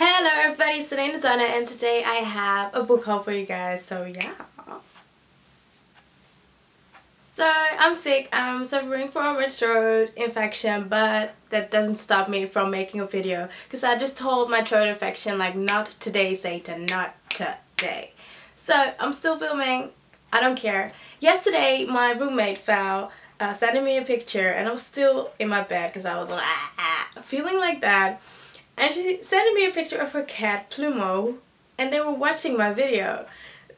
Hello everybody, Suna J and today I have a book haul for you guys, so yeah. So I'm sick, I'm suffering from a throat infection, but that doesn't stop me from making a video because I just told my throat infection like, not today Satan, not today. So I'm still filming, I don't care. Yesterday my roommate fell, sending me a picture and I was still in my bed because I was like, feeling like that. And she sent me a picture of her cat, Plumo, and they were watching my video.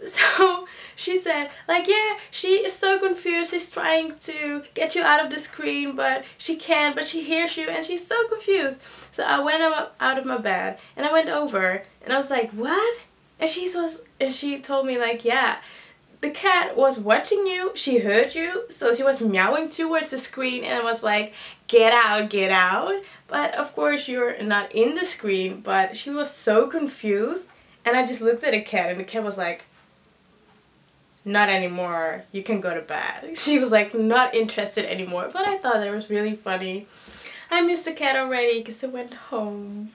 So she said, like, yeah, she is so confused, she's trying to get you out of the screen, but she can't, but she hears you, and she's so confused. So I went out of my bed, and I went over, and I was like, what? And she told me, like, yeah, the cat was watching you, she heard you, so she was meowing towards the screen and was like, get out, get out. But of course you're not in the screen, but she was so confused. And I just looked at the cat and the cat was like, not anymore, you can go to bed. She was like, not interested anymore. But I thought that was really funny. I missed the cat already because I went home.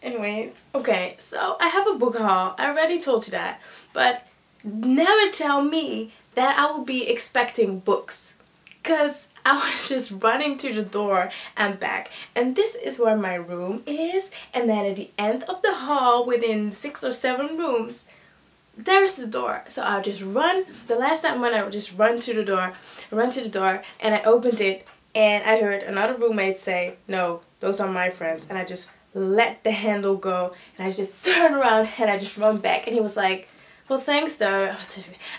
Anyways, okay, so I have a book haul. I already told you that. But never tell me that I will be expecting books, because I was just running to the door and back, and this is where my room is, and then at the end of the hall within 6 or 7 rooms there's the door. So I'll just run. The last time when I would just run to the door and I opened it and I heard another roommate say, no, those are my friends, and I just let the handle go and I just turn around and I just run back, and he was like, well, thanks though.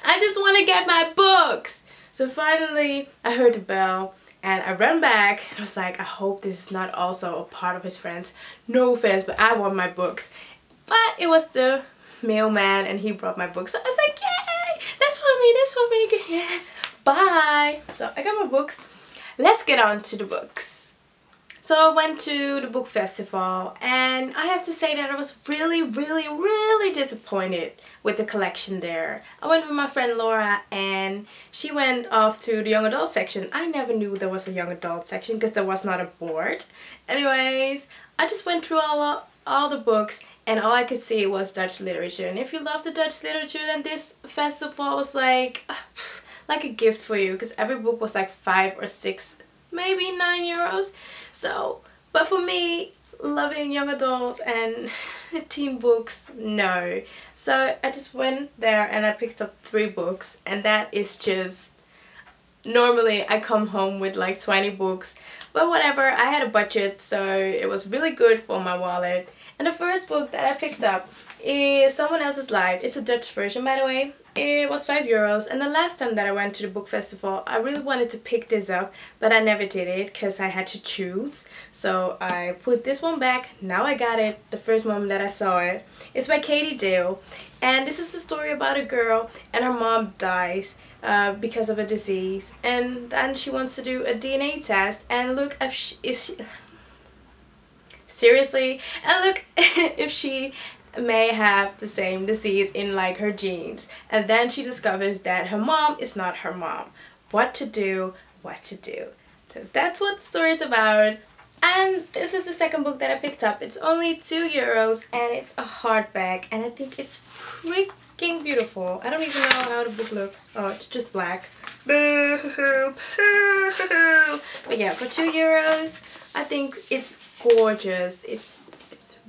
I just want to get my books. So finally I heard the bell and I ran back and I was like, I hope this is not also a part of his friends. No offense, but I want my books. But it was the mailman and he brought my books. So I was like, yay, that's for me, yeah. Bye. So I got my books. Let's get on to the books. So I went to the book festival and I have to say that I was really disappointed with the collection there. I went with my friend Laura and she went off to the young adult section. I never knew there was a young adult section because there was not a board. Anyways, I just went through all the books and all I could see was Dutch literature. And if you love the Dutch literature, then this festival was like a gift for you, because every book was like 5 or 6, maybe 9 euros. So, but for me, loving young adult and teen books, no. So I just went there and I picked up 3 books, and that is just, normally I come home with like 20 books, but whatever, I had a budget, so it was really good for my wallet. And the first book that I picked up is Someone Else's Life. It's a Dutch version, by the way. It was 5 euros, and the last time that I went to the book festival I really wanted to pick this up, but I never did it because I had to choose. So I put this one back. Now I got it the first moment that I saw it. It's by Katie Dale, and this is a story about a girl and her mom dies because of a disease, and then she wants to do a DNA test and look if she seriously, and look if she may have the same disease in like her genes. And then she discovers that her mom is not her mom. What to do, what to do. So that's what the story is about. And this is the second book that I picked up. It's only 2 euros and it's a hardback, and I think it's freaking beautiful. I don't even know how the book looks. Oh, it's just black. But yeah, for 2 euros, I think it's gorgeous. It's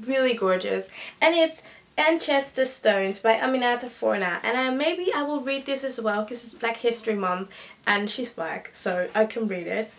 really gorgeous, and it's Ancestor Stones by Aminata Forna, and maybe I will read this as well because it's Black History Month and she's black, so I can read it.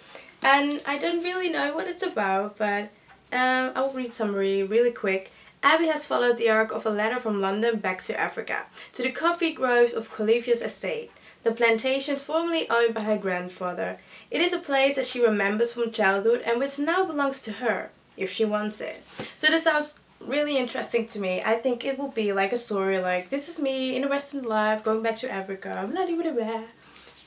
And I don't really know what it's about, but I will read summary really quick. Abby has followed the arc of a letter from London back to Africa, to the coffee groves of Colifia's estate, the plantations formerly owned by her grandfather. It is a place that she remembers from childhood and which now belongs to her, if she wants it. So this sounds really interesting to me. I think it will be like a story like, this is me in the Western life going back to Africa, blah blah blah blah.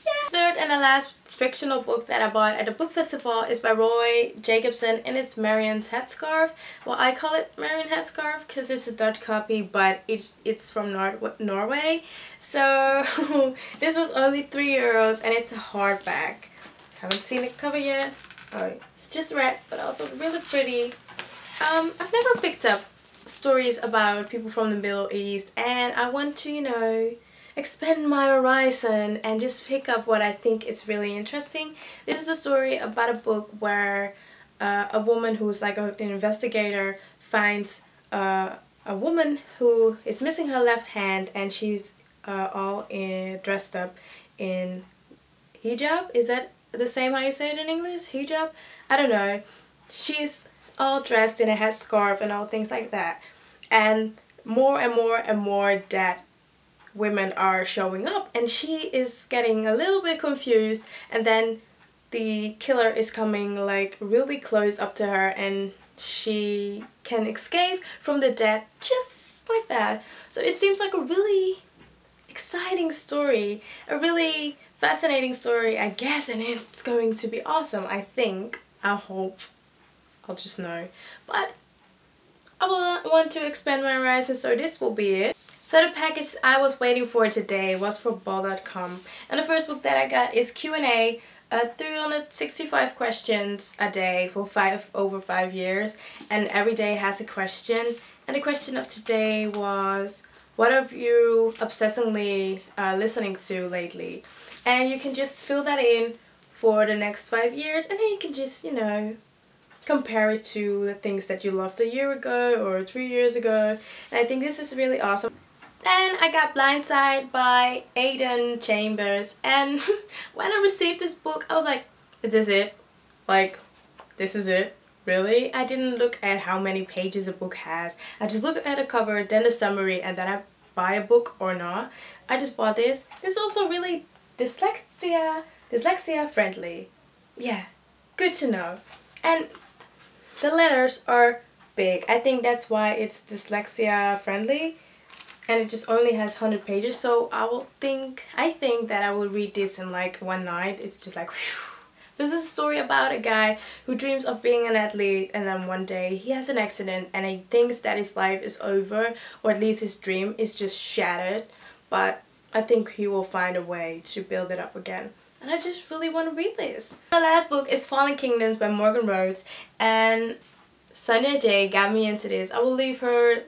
Yeah. Third and the last fictional book that I bought at the book festival is by Roy Jacobson, and it's Marion's Headscarf. Well, I call it Marion Headscarf because it's a Dutch copy, but it's from Norway. So this was only 3 euros and it's a hardback. Haven't seen the cover yet. Oh, it's just red, but also really pretty. I've never picked up stories about people from the Middle East, and I want to, you know, expand my horizon and just pick up what I think is really interesting. This is a story about a book where a woman who's like an investigator finds a woman who is missing her left hand, and she's dressed up in hijab. Is that the same how you say it in English? Hijab? I don't know. She's all dressed in a headscarf and all things like that. And more and more and more dead women are showing up, and she is getting a little bit confused, and then the killer is coming like really close up to her, and she can escape from the dead just like that. So it seems like a really exciting story, a really fascinating story, I guess, and it's going to be awesome, I think. I hope. I'll just know. But I will want to expand my horizon, so this will be it. So the package I was waiting for today was for bol.com, and the first book that I got is Q&A, 365 questions a day for over 5 years, and every day has a question. And the question of today was, what are you obsessively listening to lately? And you can just fill that in for the next 5 years, and then you can just, you know, compare it to the things that you loved a year ago or 3 years ago. And I think this is really awesome. Then I got Blindsided by Aidan Chambers, and when I received this book I was like, is this it? Like, this is it? Really? I didn't look at how many pages a book has. I just looked at the cover, then the summary, and then I buy a book or not. I just bought this. It's also really dyslexia friendly. Yeah, good to know. And the letters are big. I think that's why it's dyslexia friendly. And it just only has 100 pages, so I think that I will read this in like one night. It's just like, whew. This is a story about a guy who dreams of being an athlete, and then one day he has an accident and he thinks that his life is over, or at least his dream is just shattered. But I think he will find a way to build it up again. And I just really want to read this. The last book is Fallen Kingdoms by Morgan Rhodes, and Suna J got me into this. I will leave her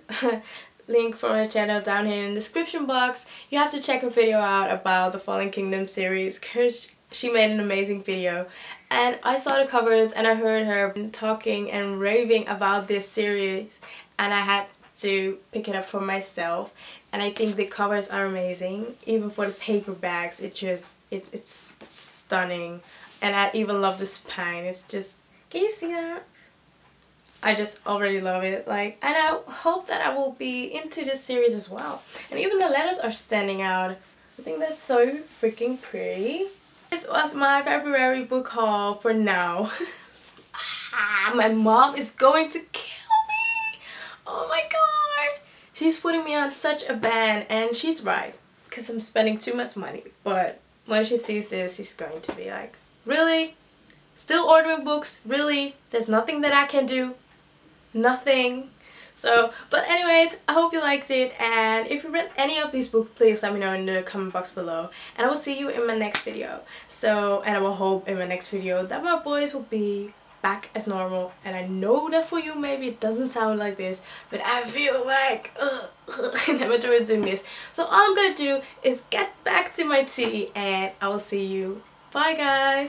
link for her channel down here in the description box. You have to check her video out about the Fallen Kingdom series, because she made an amazing video. And I saw the covers and I heard her talking and raving about this series, and I had to pick it up for myself. And I think the covers are amazing, even for the paperbacks. It's stunning, and I even love the spine. It's just, can you see that? I just already love it, like, and I hope that I will be into this series as well. And even the letters are standing out. I think that's so freaking pretty. This was my February book haul for now. My mom is going to kill me. Oh my god. She's putting me on such a ban, and she's right, because I'm spending too much money. But when she sees this, she's going to be like, really? Still ordering books? Really? There's nothing that I can do? Nothing. So, but anyways, I hope you liked it, and if you read any of these books, please let me know in the comment box below, and I will see you in my next video. So, and I will hope in my next video that my voice will be back as normal, and I know that for you maybe it doesn't sound like this, but I feel like I'm enjoying doing this. So all I'm gonna do is get back to my tea, and I will see you. Bye guys.